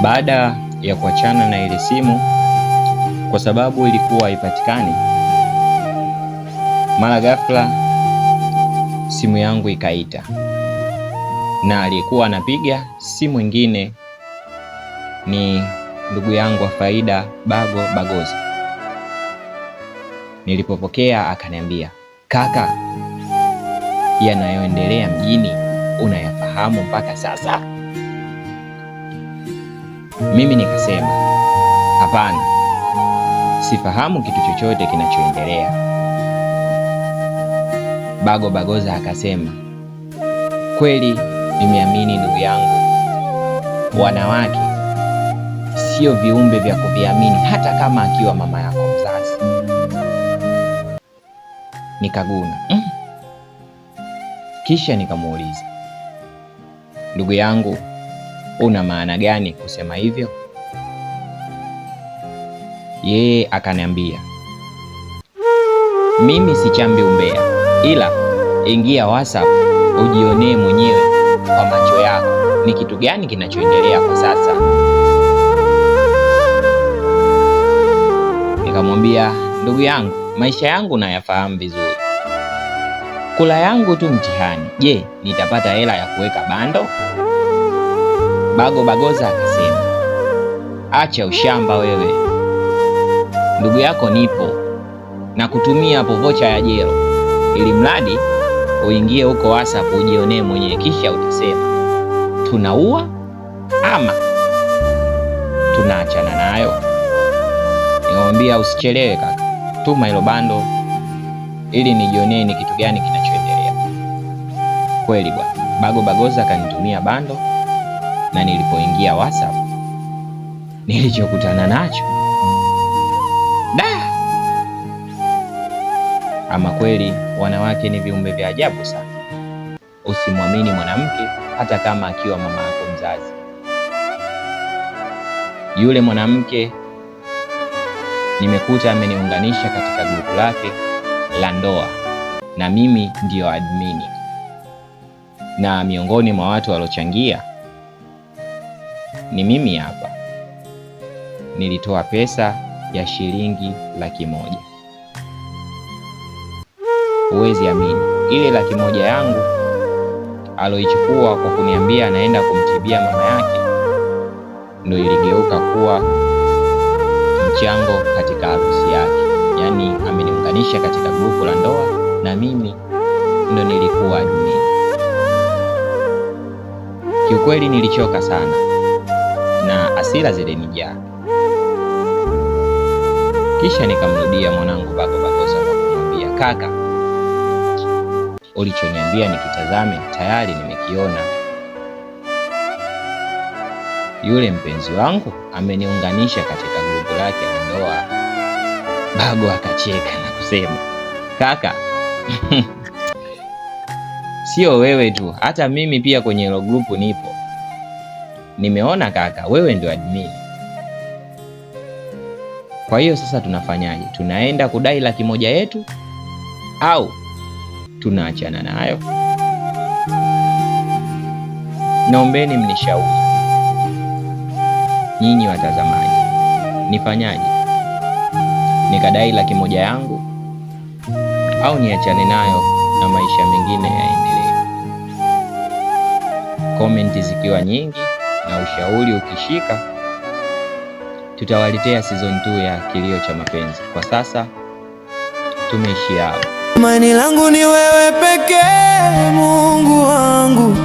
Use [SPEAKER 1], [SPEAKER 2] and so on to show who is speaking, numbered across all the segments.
[SPEAKER 1] Baada ya kuachana na ile simu, kwa sababu ilikuwa haipatikani, mara ghafla simu yangu ikaita, na aliyekuwa anapiga simu mwingine ni ndugu yangu wa faida, Bago Bagoza. Nilipopokea akaniambia, kaka, yanayoendelea mjini unayafahamu mpaka sasa? Mimi nikasema hapana, sifahamu kitu chochote kinachoendelea. Bago Bagoza akasema, kweli nimeamini ndugu yangu, wanawake sio viumbe vya kuviamini hata kama akiwa mama yako mzazi. Nikaguna. Kisha nikamuuliza, ndugu yangu, una maana gani kusema hivyo? Yeye akaniambia, mimi sichambi umbea, ila ingia WhatsApp ujionee mwenyewe kwa macho yako ni kitu gani kinachoendelea kwa sasa. Nikamwambia, ndugu yangu, maisha yangu nayafahamu vizuri, kula yangu tu mtihani. Je, nitapata hela ya kuweka bando? Bago Bagoza akasema, acha ushamba wewe, ndugu yako nipo na kutumia hapo vocha ya jero, ili mradi uingie huko WhatsApp ujionee mwenyewe, kisha utasema tunaua ama tunaachana nayo. Nikamwambia, usichelewe kaka, tuma hilo bando ili nijionee ni kitu gani kinachoendelea. Kweli bwana, Bago Bagoza akanitumia bando, na nilipoingia WhatsApp nilichokutana nacho, ama kweli wanawake ni viumbe vya ajabu sana. Usimwamini mwanamke hata kama akiwa mama yako mzazi. Yule mwanamke nimekuta ameniunganisha katika grupu lake la ndoa, na mimi ndiyo admini, na miongoni mwa watu waliochangia ni mimi hapa. Nilitoa pesa ya shilingi 100,000. Huwezi amini, ile 100,000 yangu aloichukua kwa kuniambia anaenda kumtibia mama yake, ndo iligeuka kuwa mchango katika harusi yake. Yaani ameniunganisha katika grupu la ndoa, na mimi ndo nilikuwa admin. Kiukweli nilichoka sana na hasira zilinijaa. Kisha nikamrudia mwanangu Bago Bagoza na kumwambia, kaka, ulichoniambia nikitazame tayari nimekiona. Yule mpenzi wangu ameniunganisha katika grupu lake la ndoa. Bago akacheka na kusema, kaka, sio wewe tu, hata mimi pia kwenye hilo grupu nipo. Nimeona kaka, wewe ndio admin. Kwa hiyo sasa tunafanyaje? Tunaenda kudai 100,000 yetu au tunaachana nayo? Naombeni mnishauri nyinyi watazamaji, nifanyaje? Nikadai 100,000 yangu au niachane nayo na maisha mengine yaendelee? Komenti zikiwa nyingi na ushauri ukishika, tutawaletea season 2 ya Kilio cha Mapenzi. Kwa sasa tumeishia hapo.
[SPEAKER 2] Tumaini langu ni wewe pekee, Mungu wangu,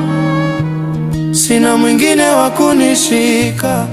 [SPEAKER 2] sina mwingine wa kunishika.